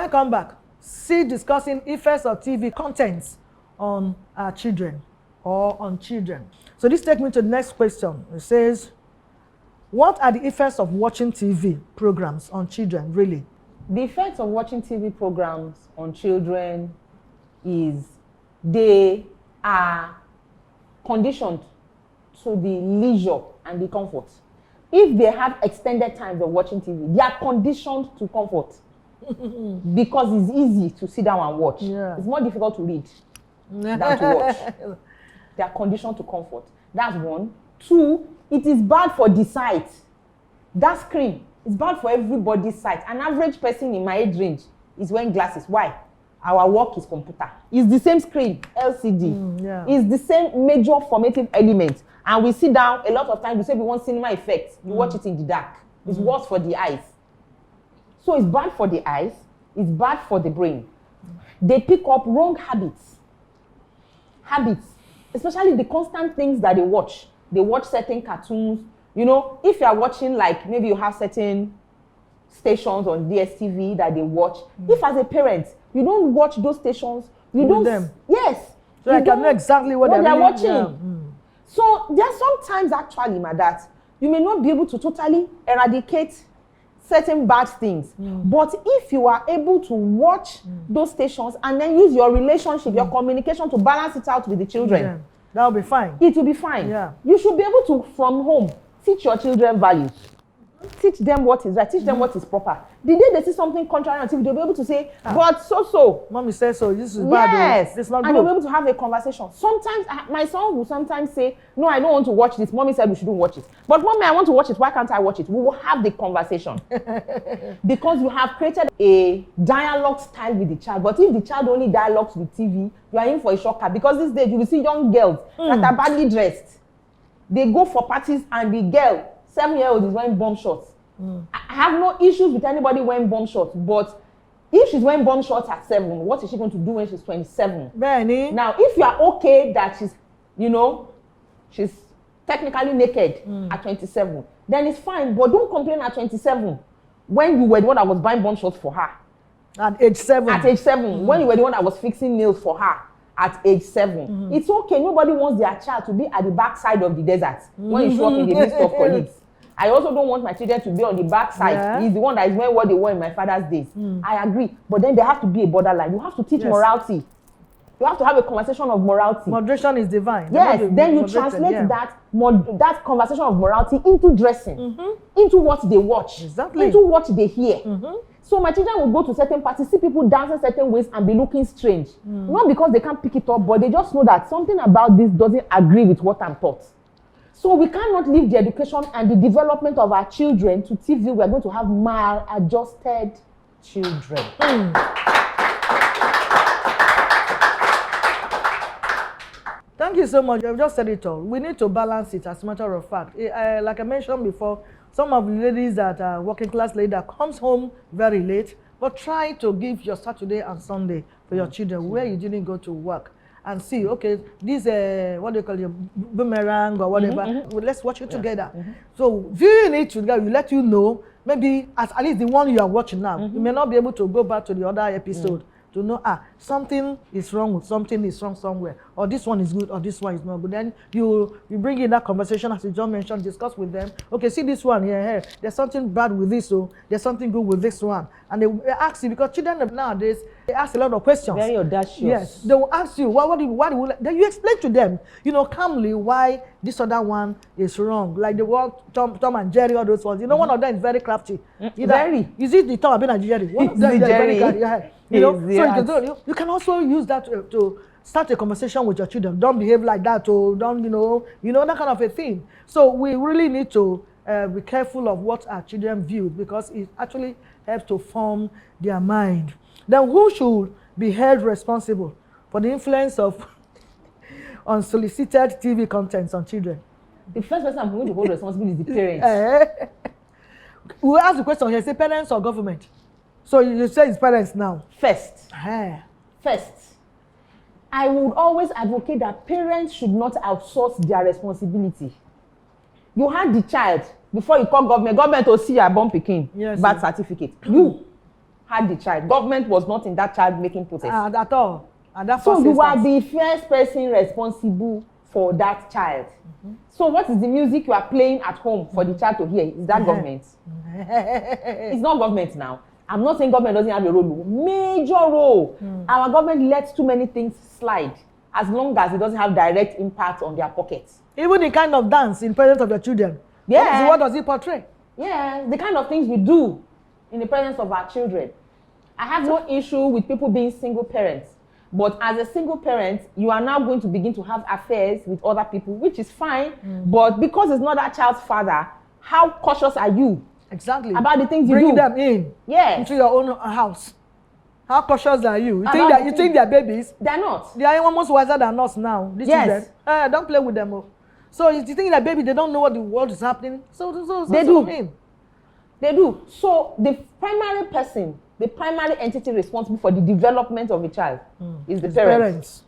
when we come back, see discussing effects of TV contents on our children or on children. So this takes me to the next question. It says, what are the effects of watching TV programs on children, really? The effects of watching TV programs on children is they are conditioned to the leisure and the comfort. If they have extended times of watching TV, they are conditioned to comfort because it's easy to sit down and watch. Yeah. It's more difficult to read than to watch. They are conditioned to comfort. That's one. Two, it is bad for the sight. That screen is bad for everybody's sight. An average person in my age range is wearing glasses. Why? Our work is computer. It's the same screen, LCD. Yeah. It's the same major formative element. And we sit down, a lot of times we say we want cinema effects. You watch it in the dark. It's worse for the eyes. So it's bad for the eyes. It's bad for the brain. They pick up wrong habits. Especially the constant things that they watch. They watch certain cartoons. You know, if you are watching, like maybe you have certain stations on DSTV that they watch. If as a parent, you don't watch those stations, you don't. Them. Yes. So I can know exactly what they're really, watching. Yeah. So there are sometimes actually, that you may not be able to totally eradicate certain bad things. But if you are able to watch those stations and then use your relationship, your communication to balance it out with the children, Yeah. That'll be fine. it will be fine. Yeah. You should be able to, from home, teach your children values. Teach them what is right. Teach them what is proper. The day they see something contrary on TV, they'll be able to say, but so. Mommy says so. This is bad. Yes. This is not and good. they'll be able to have a conversation. Sometimes, my son will sometimes say, no, I don't want to watch this. Mommy said we shouldn't watch it. But mommy, I want to watch it. Why can't I watch it? We will have the conversation. Because you have created a dialogue style with the child. But if the child only dialogues with TV, you are in for a shocker. Because these days, you will see young girls that are badly dressed. They go for parties and the girl, 7-year-old, is wearing bomb shorts. I have no issues with anybody wearing bomb shorts, but if she's wearing bomb shorts at 7, what is she going to do when she's 27? Benny. Now, if you are okay that she's, she's technically naked at 27, then it's fine, but don't complain at 27 when you were the one that was buying bomb shorts for her. At age 7. At age 7, when you were the one that was fixing nails for her at age 7. It's okay. Nobody wants their child to be at the backside of the desert when you show up in the midst of colleagues. I also don't want my children to be on the backside. Yeah. He's the one that is wearing what they wore in my father's days. I agree. But then there have to be a borderline. You have to teach morality. You have to have a conversation of morality. Moderation is divine. Yes, then you translate that conversation of morality into dressing, into what they watch, into what they hear. So my children will go to certain parties, see people dancing certain ways and be looking strange. Not because they can't pick it up, but they just know that something about this doesn't agree with what I'm taught. So we cannot leave the education and the development of our children to TV. We are going to have maladjusted children. Thank you so much. You've just said it all. We need to balance it, as a matter of fact. Like I mentioned before, some of the ladies that are working class lady that comes home very late, but try to give your Saturday and Sunday for your children where you didn't go to work. And see, okay, this what do you call it, boomerang or whatever. Well, let's watch it together. So viewing it together will let you know, maybe at least the one you are watching now, you may not be able to go back to the other episode to know, something is wrong, something is wrong somewhere, or this one is good, or this one is not good. Then you bring in that conversation, as you just mentioned, discuss with them. Okay, see this one here, there's something bad with this, so there's something good with this one. And they ask you, because children nowadays, they ask a lot of questions. Very audacious. Yes, they will ask you, then you explain to them, calmly why this other one is wrong. Like the word Tom and Jerry, all those ones. One of them is very crafty. Very. Is it the Tom and Jerry? One of them is very crafty. Yeah. So you can also use that to start a conversation with your children. Don't behave like that, or don't, that kind of a thing. So we really need to be careful of what our children view, because it actually helps to form their mind. Then who should be held responsible for the influence of unsolicited TV contents on children? The first person I'm going to hold responsible is the parents. We'll ask the question here, say parents or government? So you say it's parents now. First, I would always advocate that parents should not outsource their responsibility. You had the child before you call government will see your born pikin birth certificate. You had the child. Government was not in that child-making process. At all. And that So first you are instance. the first person responsible for that child. So what is the music you are playing at home for the child to hear? Is that government? It's not government now. I'm not saying government doesn't have a role. Major role. Our government lets too many things slide as long as it doesn't have direct impact on their pockets. Even the kind of dance in presence of your children. Yeah. What does it portray? Yeah, the kind of things we do in the presence of our children. I have no issue with people being single parents. But as a single parent, you are now going to begin to have affairs with other people, which is fine. But because it's not that child's father, how cautious are you Exactly. about the things you Bring do? them in into your own house. How cautious are you? You think they're babies? They're not. They are almost wiser than us now. These Yes. children. Don't play with them. Oh. So you think that baby, they don't know what the world is happening? So They do. I mean. They do. So the primary person, the primary entity responsible for the development of a child is the parents.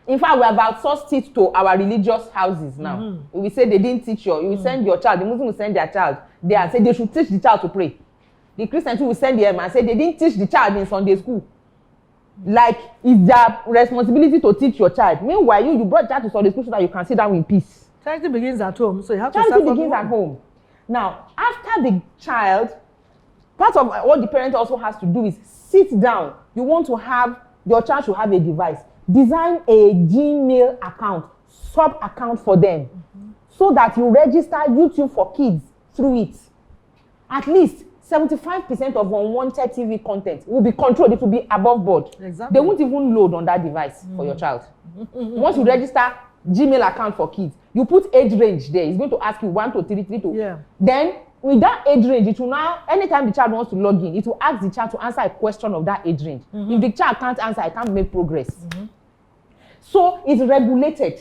In fact, we have outsourced it to our religious houses now. We say they didn't teach you. You will send your child. The Muslim will send their child there and say they should teach the child to pray. The Christian too will send them and say they didn't teach the child in Sunday school. Like it's their responsibility to teach your child. Meanwhile, you brought child to Sunday school so that you can sit down in peace. Charity begins at home, so you have to start Charity from begins at home. Now, after the child, part of what the parent also has to do is sit down. You want to have, your child should have a device. Design a Gmail account, sub-account for them, so that you register YouTube for kids through it. At least 75% of unwanted TV content will be controlled. It will be above board. Exactly. They won't even load on that device for your child. Once you register Gmail account for kids, you put age range there. It's going to ask you 1 to 3, 3 to. Yeah. Then with that age range, it will now, anytime the child wants to log in, it will ask the child to answer a question of that age range. If the child can't answer, it can't make progress. So it's regulated.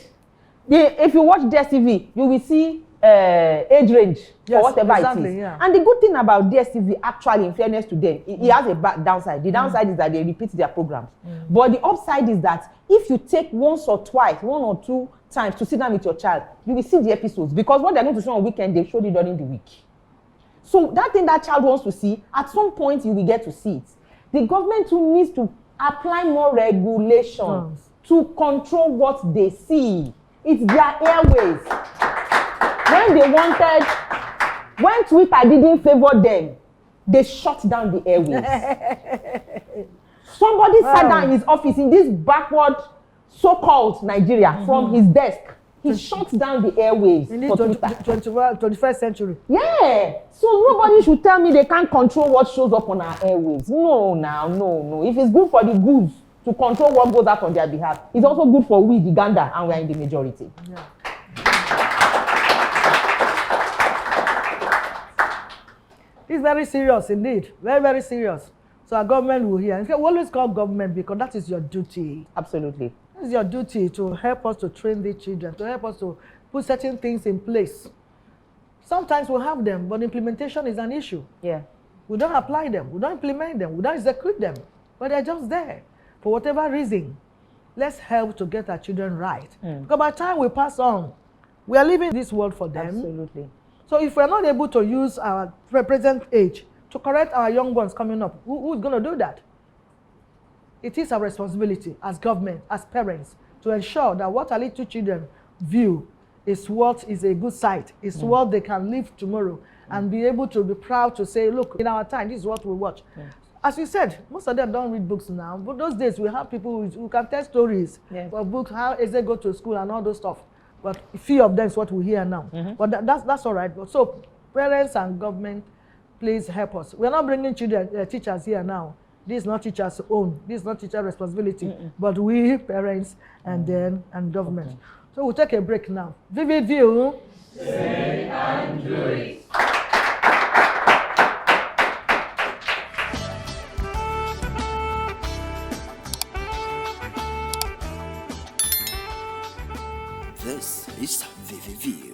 If you watch DSTV, you will see age range for whatever it is. Yeah. And the good thing about DSTV, actually, in fairness to them, it has a downside. The downside is that they repeat their programs. But the upside is that if you take once or twice, 1 or 2 times to sit down with your child, you will see the episodes. Because what they're going to show on weekend, they showed it during the week. So that thing that child wants to see, at some point you will get to see it. The government too needs to apply more regulation to control what they see. It's their airways. When Twitter didn't favor them, they shut down the airways. Somebody sat down in his office in this backward, so-called Nigeria from his desk. He shut down the airwaves In this for Twitter. 21st century. Yeah. So nobody should tell me they can't control what shows up on our airwaves. No. If it's good for the goods to control what goes out on their behalf, it's also good for we, the Uganda, and we are in the majority. Yeah. It's very serious indeed. Very, very serious. So our government will hear. We always call government because that is your duty. Absolutely. It's your duty to help us to train the children, to help us to put certain things in place. Sometimes we'll have them, but implementation is an issue. Yeah. We don't apply them, we don't implement them, we don't execute them, but they're just there. For whatever reason, let's help to get our children right. Because by the time we pass on, we are leaving this world for them. Absolutely. So if we're not able to use our present age to correct our young ones coming up, who's going to do that? It is our responsibility as government, as parents, to ensure that what our little children view is what is a good sight, is what they can live tomorrow and be able to be proud to say, look, in our time, this is what we watch. As you said, most of them don't read books now, but those days we have people who can tell stories of books, how they go to school and all those stuff. But few of them is what we hear now. But that's all right. So parents and government, please help us. We're not bringing teachers here now. This is not teachers' own. This is not teacher responsibility. But we, parents, and government. Okay. So we'll take a break now. Vivid View. Say and do it. This is Vivid View.